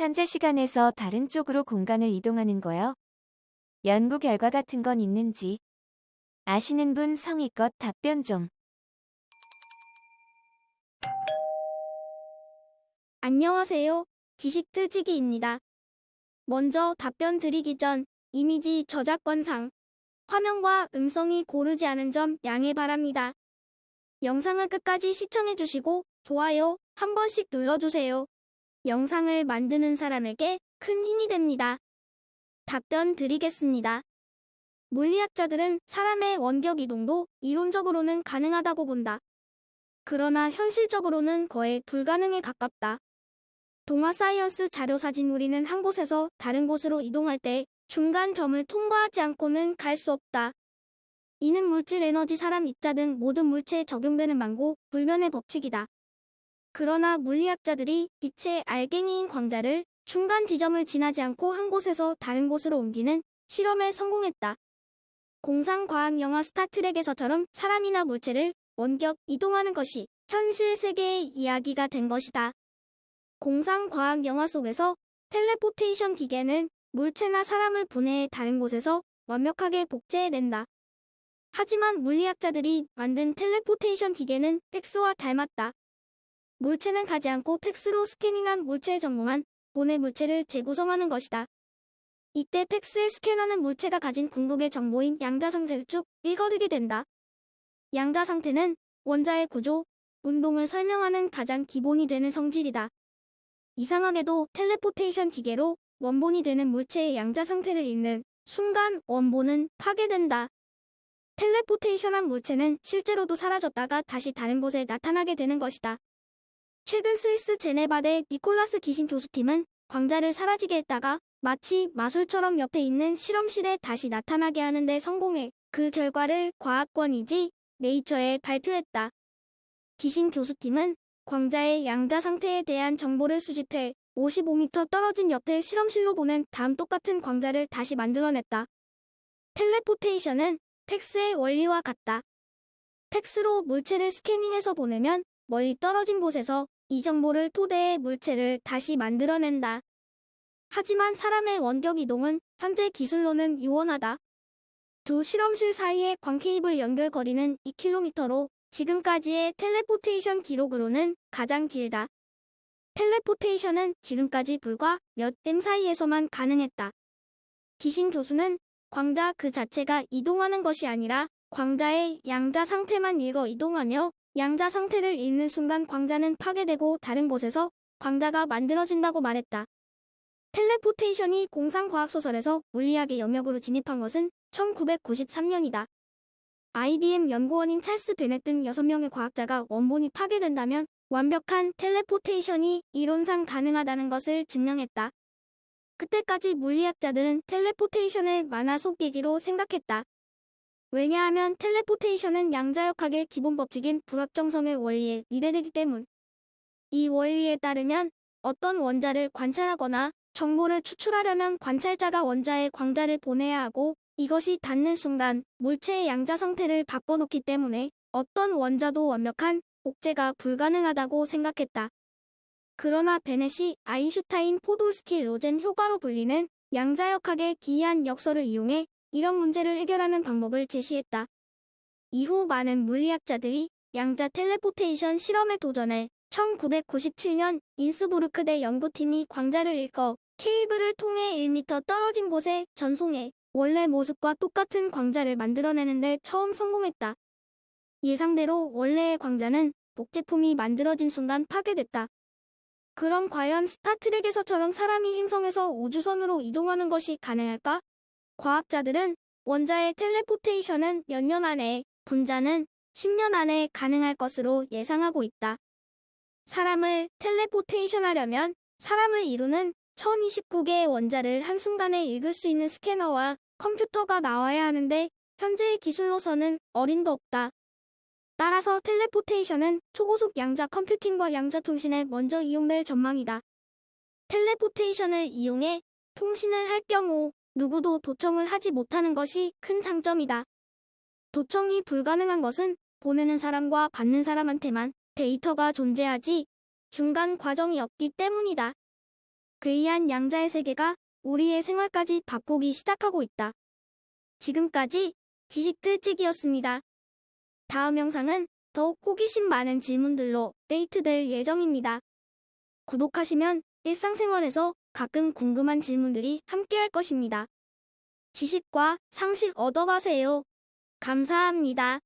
현재 시간에서 다른 쪽으로 공간을 이동하는 거요? 연구 결과 같은 건 있는지 아시는 분 성의껏 답변 좀. 안녕하세요. 지식틀치기입니다. 먼저 답변 드리기 전 이미지 저작권상 화면과 음성이 고르지 않은 점 양해 바랍니다. 영상을 끝까지 시청해주시고 좋아요 한 번씩 눌러주세요. 영상을 만드는 사람에게 큰 힘이 됩니다. 답변 드리겠습니다. 물리학자들은 사람의 원격 이동도 이론적으로는 가능하다고 본다. 그러나 현실적으로는 거의 불가능에 가깝다. 동아사이언스 자료사진 우리는 한 곳에서 다른 곳으로 이동할 때 중간 점을 통과하지 않고는 갈 수 없다. 이는 물질, 에너지, 사람, 입자 등 모든 물체에 적용되는 만고 불변의 법칙이다. 그러나 물리학자들이 빛의 알갱이인 광자를 중간 지점을 지나지 않고 한 곳에서 다른 곳으로 옮기는 실험에 성공했다. 공상과학 영화 스타트랙에서처럼 사람이나 물체를 원격 이동하는 것이 현실 세계의 이야기가 된 것이다. 공상과학 영화 속에서 텔레포테이션 기계는 물체나 사람을 분해해 다른 곳에서 완벽하게 복제해낸다. 하지만 물리학자들이 만든 텔레포테이션 기계는 팩스와 닮았다. 물체는 가지 않고 팩스로 스캐닝한 물체의 정보만 보내 물체를 재구성하는 것이다. 이때 팩스에 스캔하는 물체가 가진 궁극의 정보인 양자 상태를 쭉 읽어두게 된다. 양자 상태는 원자의 구조, 운동을 설명하는 가장 기본이 되는 성질이다. 이상하게도 텔레포테이션 기계로 원본이 되는 물체의 양자 상태를 읽는 순간 원본은 파괴된다. 텔레포테이션한 물체는 실제로도 사라졌다가 다시 다른 곳에 나타나게 되는 것이다. 최근 스위스 제네바대 니콜라스 기신 교수팀은 광자를 사라지게 했다가 마치 마술처럼 옆에 있는 실험실에 다시 나타나게 하는 데 성공해 그 결과를 과학권이지 네이처에 발표했다. 기신 교수팀은 광자의 양자 상태에 대한 정보를 수집해 55m 떨어진 옆에 실험실로 보낸 다음 똑같은 광자를 다시 만들어냈다. 텔레포테이션은 팩스의 원리와 같다. 팩스로 물체를 스캐닝해서 보내면 멀리 떨어진 곳에서 이 정보를 토대해 물체를 다시 만들어낸다. 하지만 사람의 원격 이동은 현재 기술로는 유언하다. 두 실험실 사이의 광케이블 연결 거리는 2km로 지금까지의 텔레포테이션 기록으로는 가장 길다. 텔레포테이션은 지금까지 불과 몇 m 사이에서만 가능했다. 기신 교수는 광자 그 자체가 이동하는 것이 아니라 광자의 양자 상태만 읽어 이동하며 양자 상태를 읽는 순간 광자는 파괴되고 다른 곳에서 광자가 만들어진다고 말했다. 텔레포테이션이 공상과학소설에서 물리학의 영역으로 진입한 것은 1993년이다. IBM 연구원인 찰스 베넷 등 6명의 과학자가 원본이 파괴된다면 완벽한 텔레포테이션이 이론상 가능하다는 것을 증명했다. 그때까지 물리학자들은 텔레포테이션을 만화 속 얘기로 생각했다. 왜냐하면 텔레포테이션은 양자역학의 기본 법칙인 불확정성의 원리에 위배되기 때문. 이 원리에 따르면 어떤 원자를 관찰하거나 정보를 추출하려면 관찰자가 원자에 광자를 보내야 하고 이것이 닿는 순간 물체의 양자 상태를 바꿔놓기 때문에 어떤 원자도 완벽한 복제가 불가능하다고 생각했다. 그러나 베넷이 아인슈타인 포돌스키 로젠 효과로 불리는 양자역학의 기이한 역설을 이용해 이런 문제를 해결하는 방법을 제시했다. 이후 많은 물리학자들이 양자 텔레포테이션 실험에 도전해 1997년 인스부르크대 연구팀이 광자를 읽어 케이블을 통해 1m 떨어진 곳에 전송해 원래 모습과 똑같은 광자를 만들어내는데 처음 성공했다. 예상대로 원래의 광자는 복제품이 만들어진 순간 파괴됐다. 그럼 과연 스타트랙에서처럼 사람이 행성에서 우주선으로 이동하는 것이 가능할까? 과학자들은 원자의 텔레포테이션은 몇 년 안에, 분자는 10년 안에 가능할 것으로 예상하고 있다. 사람을 텔레포테이션하려면 사람을 이루는 1029개의 원자를 한순간에 읽을 수 있는 스캐너와 컴퓨터가 나와야 하는데 현재의 기술로서는 어림도 없다. 따라서 텔레포테이션은 초고속 양자 컴퓨팅과 양자 통신에 먼저 이용될 전망이다. 텔레포테이션을 이용해 통신을 할 경우 누구도 도청을 하지 못하는 것이 큰 장점이다. 도청이 불가능한 것은 보내는 사람과 받는 사람한테만 데이터가 존재하지 중간 과정이 없기 때문이다. 괴이한 양자의 세계가 우리의 생활까지 바꾸기 시작하고 있다. 지금까지 지식 틀찌기였습니다. 다음 영상은 더욱 호기심 많은 질문들로 업데이트될 예정입니다. 구독하시면 일상생활에서 가끔 궁금한 질문들이 함께할 것입니다. 지식과 상식 얻어가세요. 감사합니다.